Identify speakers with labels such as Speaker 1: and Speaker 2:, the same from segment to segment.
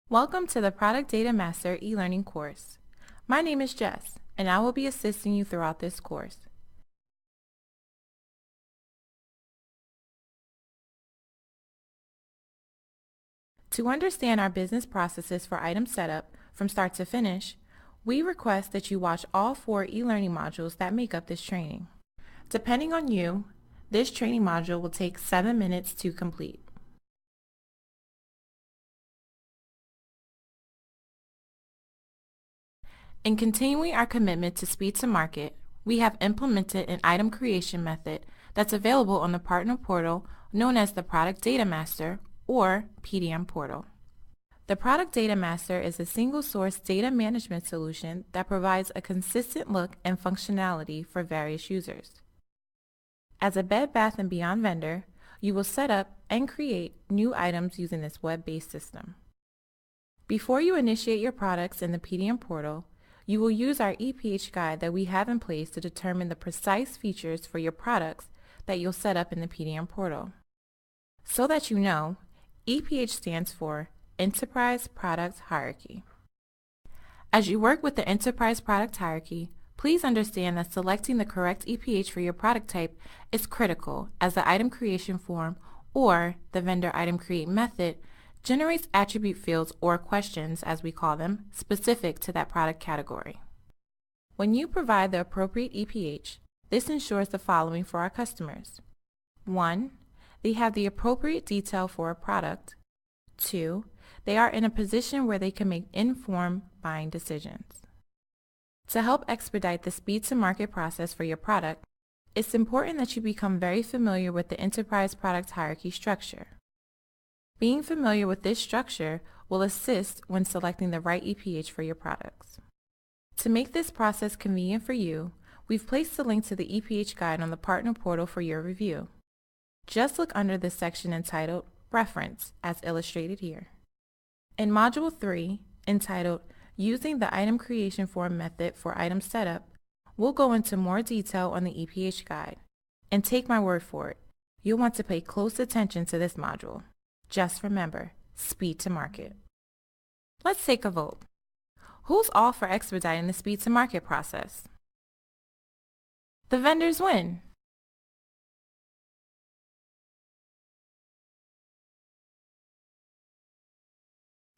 Speaker 1: Welcome to the Product Data Master e-learning course. My name is Jess, and I will be assisting you throughout this course. To understand our business processes for item setup from start to finish, we request that you watch all 4 e-learning modules that make up this training. Depending on you, this training module will take 7 minutes to complete. In continuing our commitment to speed to market, we have implemented an item creation method that's available on the partner portal known as the Product Data Master or PDM portal. The Product Data Master is a single-source data management solution that provides a consistent look and functionality for various users. As a Bed Bath & Beyond vendor, you will set up and create new items using this web-based system. Before you initiate your products in the PDM portal, you will use our EPH guide that we have in place to determine the precise features for your products that you'll set up in the PDM portal. So that you know, EPH stands for Enterprise Product Hierarchy. As you work with the Enterprise Product Hierarchy, please understand that selecting the correct EPH for your product type is critical, as the item creation form, or the vendor item create method, generates attribute fields or questions, as we call them, specific to that product category. When you provide the appropriate EPH, this ensures the following for our customers. 1. They have the appropriate detail for a product. 2. They are in a position where they can make informed buying decisions. To help expedite the speed to market process for your product, it's important that you become very familiar with the Enterprise Product Hierarchy structure. Being familiar with this structure will assist when selecting the right EPH for your products. To make this process convenient for you, we've placed a link to the EPH guide on the partner portal for your review. Just look under the section entitled Reference, as illustrated here. In Module 3, entitled Using the Item Creation Form Method for Item Setup, we'll go into more detail on the EPH guide. And take my word for it, you'll want to pay close attention to this module. Just remember, speed to market. Let's take a vote. Who's all for expediting the speed to market process? The vendors win.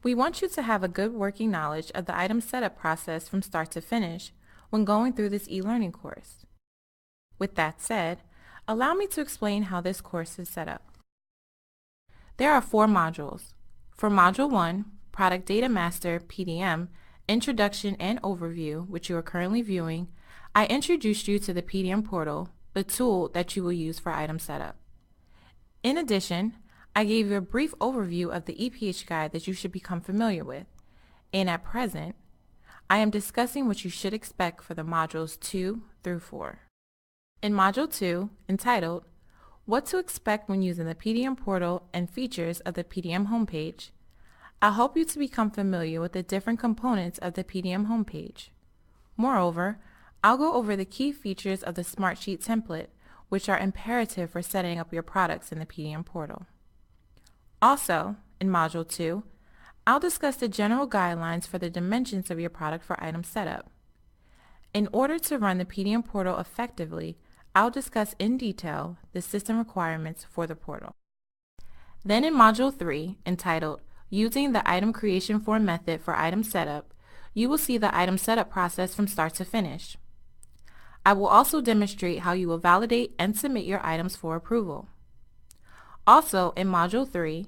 Speaker 1: We want you to have a good working knowledge of the item setup process from start to finish when going through this e-learning course. With that said, allow me to explain how this course is set up. There are 4 modules. For Module 1, Product Data Master PDM, Introduction and Overview, which you are currently viewing, I introduced you to the PDM portal, the tool that you will use for item setup. In addition, I gave you a brief overview of the EPH guide that you should become familiar with, and at present, I am discussing what you should expect for the modules 2 through 4. In Module 2, entitled What to Expect When Using the PDM Portal and Features of the PDM Homepage, I'll help you to become familiar with the different components of the PDM homepage. Moreover, I'll go over the key features of the Smartsheet template, which are imperative for setting up your products in the PDM portal. Also, in Module 2, I'll discuss the general guidelines for the dimensions of your product for item setup. In order to run the PDM portal effectively, I'll discuss in detail the system requirements for the portal. Then in Module 3, entitled Using the Item Creation Form Method for Item Setup, you will see the item setup process from start to finish. I will also demonstrate how you will validate and submit your items for approval. Also, in Module 3,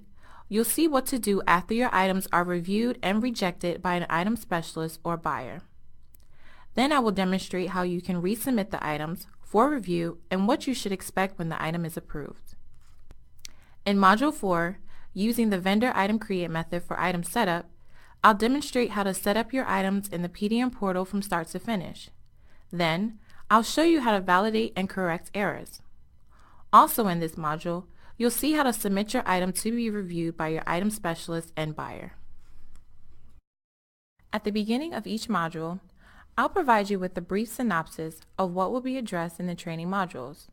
Speaker 1: you'll see what to do after your items are reviewed and rejected by an item specialist or buyer. Then I will demonstrate how you can resubmit the items for review and what you should expect when the item is approved. In Module 4, using the vendor item create method for item setup, I'll demonstrate how to set up your items in the PDM portal from start to finish. Then, I'll show you how to validate and correct errors. Also in this module, you'll see how to submit your item to be reviewed by your item specialist and buyer. At the beginning of each module, I'll provide you with a brief synopsis of what will be addressed in the training modules.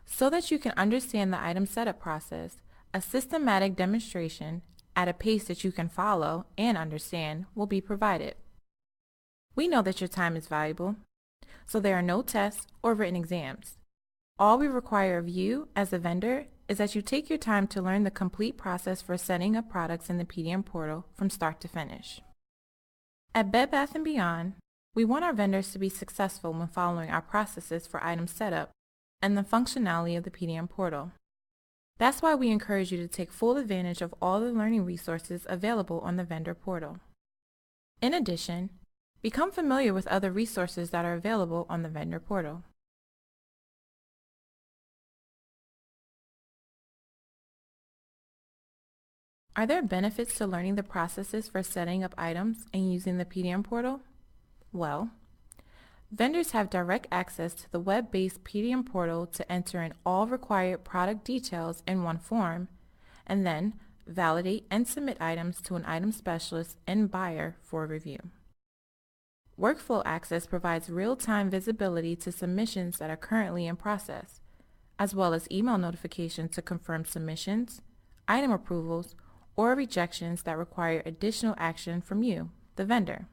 Speaker 1: So that you can understand the item setup process, a systematic demonstration at a pace that you can follow and understand will be provided. We know that your time is valuable, so there are no tests or written exams. All we require of you as a vendor is that you take your time to learn the complete process for setting up products in the PDM portal from start to finish. At Bed Bath & Beyond, we want our vendors to be successful when following our processes for item setup and the functionality of the PDM portal. That's why we encourage you to take full advantage of all the learning resources available on the vendor portal. In addition, become familiar with other resources that are available on the vendor portal. Are there benefits to learning the processes for setting up items and using the PDM portal? Well, vendors have direct access to the web-based PDM portal to enter in all required product details in one form, and then validate and submit items to an item specialist and buyer for review. Workflow access provides real-time visibility to submissions that are currently in process, as well as email notifications to confirm submissions, item approvals, or rejections that require additional action from you, the vendor.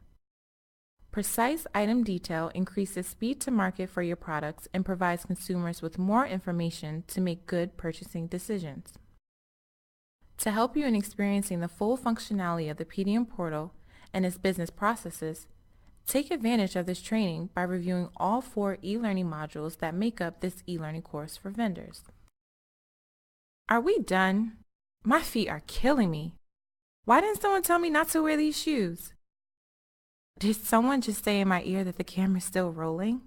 Speaker 1: Precise item detail increases speed to market for your products and provides consumers with more information to make good purchasing decisions. To help you in experiencing the full functionality of the PDM portal and its business processes, take advantage of this training by reviewing all 4 e-learning modules that make up this e-learning course for vendors. Are we done? My feet are killing me. Why didn't someone tell me not to wear these shoes? Did someone just say in my ear that the camera's still rolling?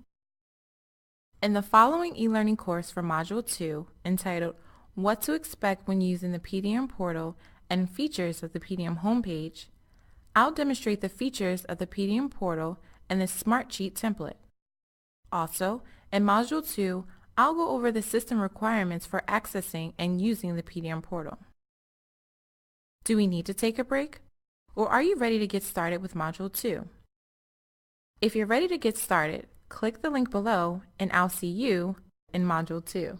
Speaker 1: In the following e-learning course for Module 2, entitled What to Expect When Using the PDM Portal and Features of the PDM Homepage, I'll demonstrate the features of the PDM Portal and the Smart Sheet template. Also, in Module 2, I'll go over the system requirements for accessing and using the PDM Portal. Do we need to take a break? Or are you ready to get started with Module 2? If you're ready to get started, click the link below and I'll see you in Module 2.